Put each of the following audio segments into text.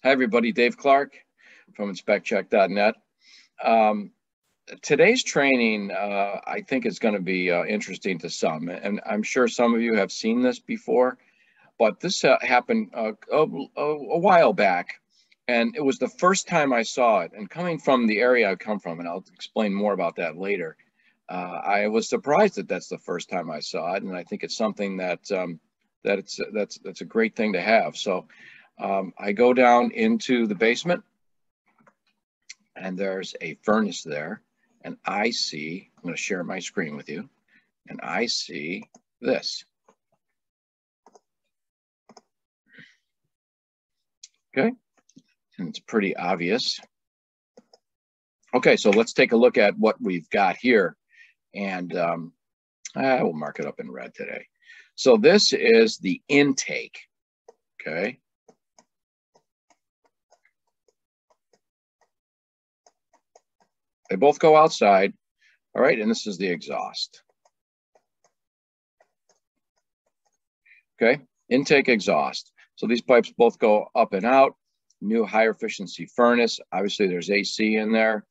Hi, everybody. Dave Clark from InspectCheck-net. Today's training, I think, is going to be interesting to some, and I'm sure some of you have seen this before, but this happened a while back, and it was the first time I saw it. And coming from the area I come from, and I'll explain more about that later, I was surprised that that's the first time I saw it, and I think it's something that's a great thing to have. So I go down into the basement, and there's a furnace there, and I see, I'm going to share my screen with you, and I see this. Okay, and it's pretty obvious. Okay, so let's take a look at what we've got here, and I will mark it up in red today. So this is the intake, okay? They both go outside, all right, and this is the exhaust. Okay, intake, exhaust. So these pipes both go up and out. New higher efficiency furnace. Obviously, there's AC in there,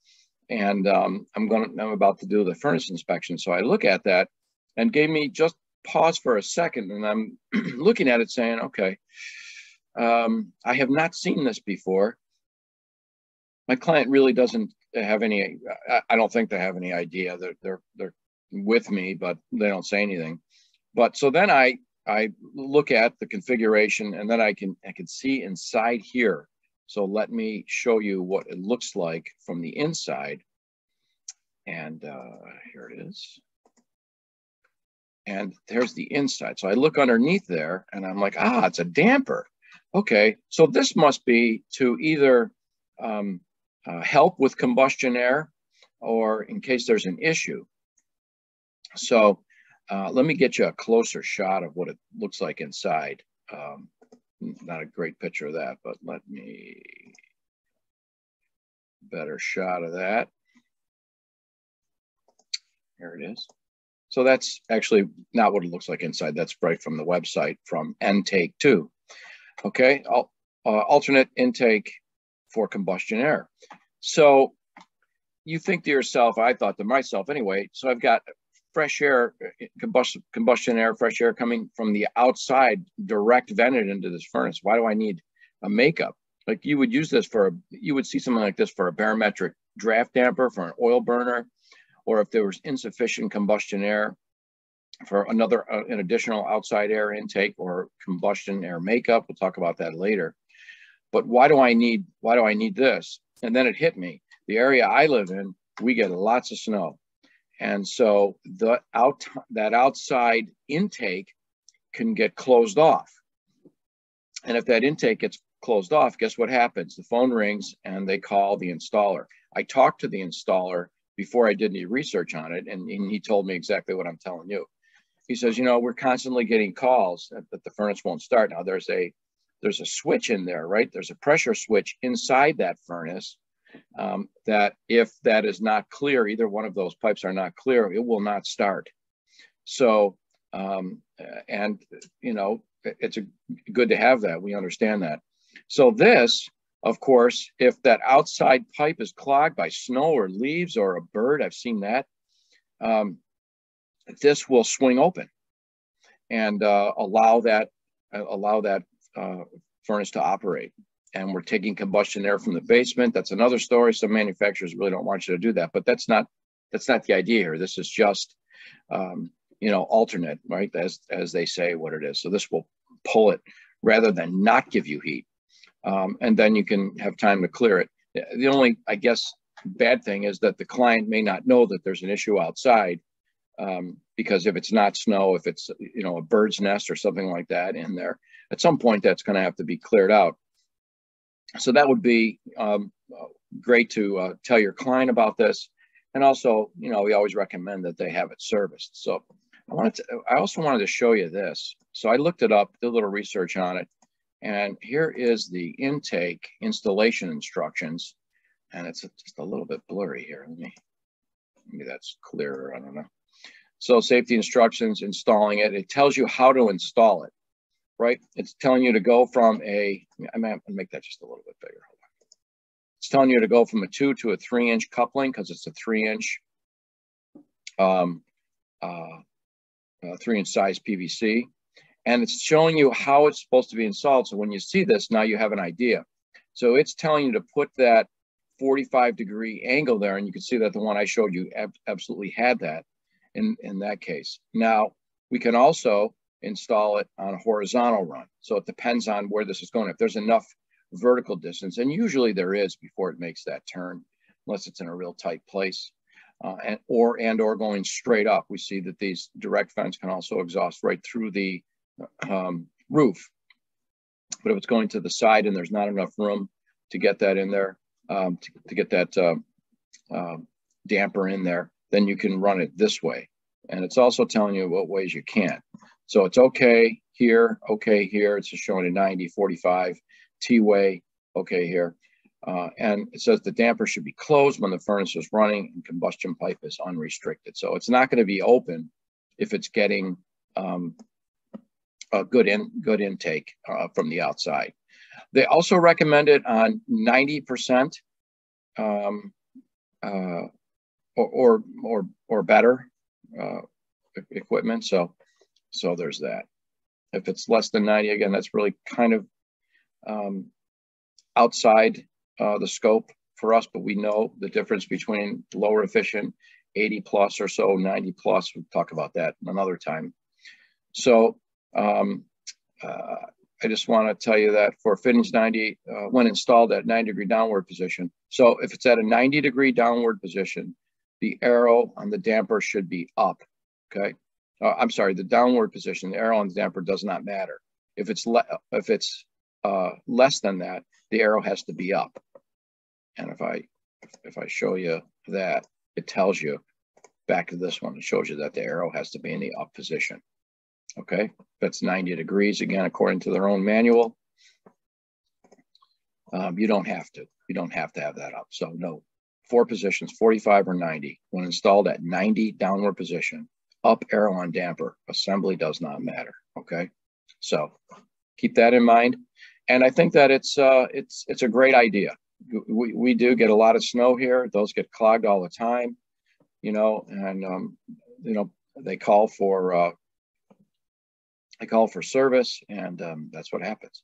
and I'm about to do the furnace inspection. So I look at that, and gave me just pause for a second, and I'm looking at it, saying, okay, I have not seen this before. My client really doesn't have any, I don't think they have any idea. They're with me, but they don't say anything. But so then I look at the configuration, and then I can see inside here. So let me show you what it looks like from the inside. And here it is. And there's the inside. So I look underneath there, and I'm like, ah, it's a damper. Okay, so this must be to either help with combustion air, or in case there's an issue. So let me get you a closer shot of what it looks like inside. Not a great picture of that, but let me, better shot of that. Here it is. So that's actually not what it looks like inside. That's right from the website from NTake too. Okay, alternate intake for combustion air. So you think to yourself, I thought to myself anyway, so I've got fresh air, combustion air, fresh air coming from the outside, direct vented into this furnace. Why do I need a makeup? Like you would use this for, you would see something like this for a barometric draft damper, for an oil burner, or if there was insufficient combustion air for an additional outside air intake or combustion air makeup. We'll talk about that later. But why do I need this? And then it hit me. The area I live in, we get lots of snow. And so that outside intake can get closed off. And if that intake gets closed off, guess what happens? The phone rings and they call the installer. I talked to the installer before I did any research on it, and he told me exactly what I'm telling you. He says, you know, we're constantly getting calls that the furnace won't start. Now there's a switch in there, right? There's a pressure switch inside that furnace that if that is not clear, either one of those pipes are not clear, it will not start. So, and you know, it's good to have that. We understand that. So this, of course, if that outside pipe is clogged by snow or leaves or a bird, I've seen that, this will swing open and allow that furnace to operate. And we're taking combustion air from the basement. That's another story. Some manufacturers really don't want you to do that, but that's not the idea here. This is just, you know, alternate, right? As they say what it is. So this will pull it rather than not give you heat. And then you can have time to clear it. The only, I guess, bad thing is that the client may not know that there's an issue outside, because if it's not snow, if it's, you know, a bird's nest or something like that in there, at some point that's going to have to be cleared out. So that would be great to tell your client about this. And also, you know, we always recommend that they have it serviced. So I also wanted to show you this. So I looked it up, did a little research on it. And here is the intake installation instructions. And it's just a little bit blurry here. Maybe that's clearer, I don't know. So safety instructions, installing it. It tells you how to install it. right? It's telling you to go from I'm going to make that just a little bit bigger. Hold on. It's telling you to go from a 2 to a 3-inch coupling because it's a 3-inch 3-inch size PVC. And it's showing you how it's supposed to be installed. So when you see this, now you have an idea. So it's telling you to put that 45-degree angle there. And you can see that the one I showed you absolutely had that in that case. Now, we can also install it on a horizontal run. So it depends on where this is going. If there's enough vertical distance, and usually there is before it makes that turn, unless it's in a real tight place, or going straight up. We see that these direct vents can also exhaust right through the roof. But if it's going to the side and there's not enough room to get that in there, to get that damper in there, then you can run it this way. And it's also telling you what ways you can. So it's okay here, it's just showing a 90, 45, T-way, okay here. And it says the damper should be closed when the furnace is running and combustion pipe is unrestricted. So it's not going to be open if it's getting a good intake from the outside. They also recommend it on 90% or better equipment. So there's that. If it's less than 90, again, that's really kind of outside the scope for us, but we know the difference between lower efficient 80 plus or so, 90 plus. We'll talk about that another time. So I just want to tell you that for fittings 90, when installed at 90-degree downward position. So if it's at a 90-degree downward position, the arrow on the damper should be up, okay? I'm sorry, the downward position, the arrow on the damper does not matter. If it's less than that, the arrow has to be up. And if I show you that, it tells you, back to this one, it shows you that the arrow has to be in the up position. Okay, that's 90 degrees, again, according to their own manual. You don't have to have that up. So no, 4 positions, 45 or 90. When installed at 90 downward position, up arrow on damper, assembly does not matter. Okay, so keep that in mind. And I think that it's a great idea. We do get a lot of snow here. Those get clogged all the time, you know, and you know, they call for service, and that's what happens.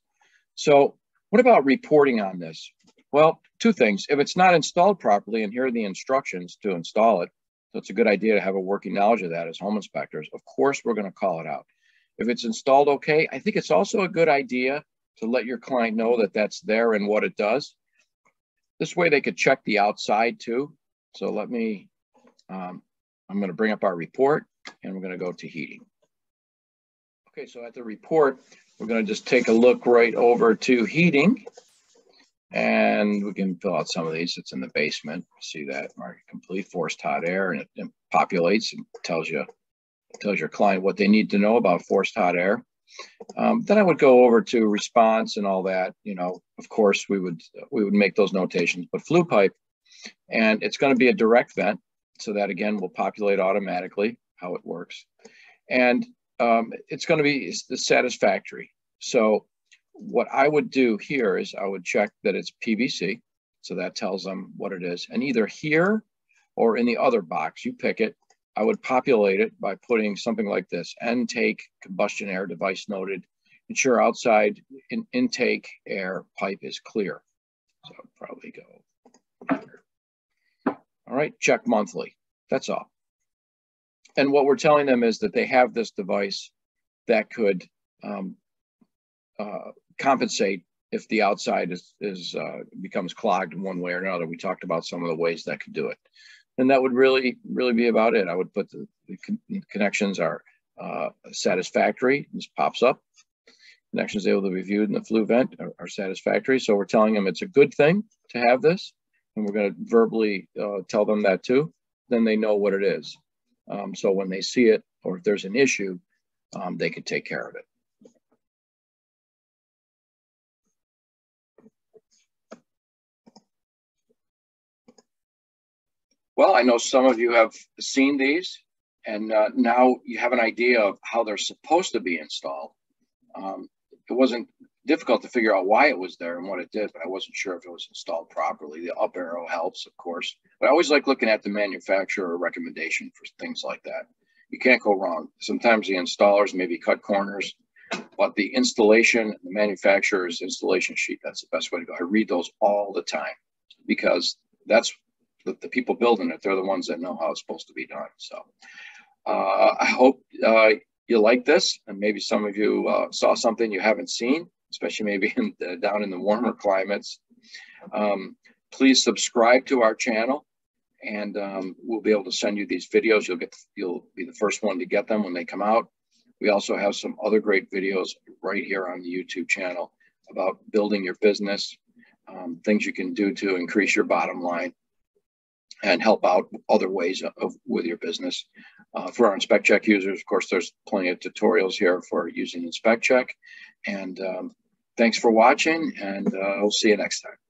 So what about reporting on this? Well, 2 things. If it's not installed properly, and here are the instructions to install it, so it's a good idea to have a working knowledge of that as home inspectors. Of course, we're going to call it out. If it's installed okay, I think it's also a good idea to let your client know that that's there and what it does. This way they could check the outside too. So let me, I'm going to bring up our report, and we're going to go to heating. Okay, so at the report, we're going to just take a look right over to heating, and we can fill out some of these. It's in the basement. See that market complete, forced hot air, and it populates and tells your client what they need to know about forced hot air. Then I would go over to response and all that. You know, of course, we would make those notations. But flue pipe, and it's going to be a direct vent, so that again will populate automatically. How it works, and it's going to be satisfactory. So what I would do here is I would check that it's PVC. So that tells them what it is. And either here or in the other box, you pick it, I would populate it by putting something like this: NTake combustion air device noted. Ensure outside intake air pipe is clear. So I'll probably go here. All right, check monthly. That's all. And what we're telling them is that they have this device that could compensate if the outside becomes clogged in one way or another. We talked about some of the ways that could do it. And that would really be about it. I would put the connections are satisfactory. This pops up. Connections able to be viewed in the flue vent are satisfactory. So we're telling them it's a good thing to have this. And we're going to verbally tell them that too. Then they know what it is. So when they see it, or if there's an issue, they could take care of it. Well, I know some of you have seen these, and now you have an idea of how they're supposed to be installed. wasn't difficult to figure out why it was there and what it did, but I wasn't sure if it was installed properly. The up arrow helps, of course, but I always like looking at the manufacturer recommendation for things like that. You can't go wrong. Sometimes the installers maybe cut corners, but the installation, the manufacturer's installation sheet, that's the best way to go. I read those all the time because that's the people building it. They're the ones that know how it's supposed to be done. So I hope you like this, and maybe some of you saw something you haven't seen, especially maybe down in the warmer climates. Please subscribe to our channel, and we'll be able to send you these videos. You'll be the first one to get them when they come out. We also have some other great videos right here on the YouTube channel about building your business, things you can do to increase your bottom line and help out other ways with your business. For our InspectCheck users, of course, there's plenty of tutorials here for using InspectCheck. And thanks for watching, and we'll see you next time.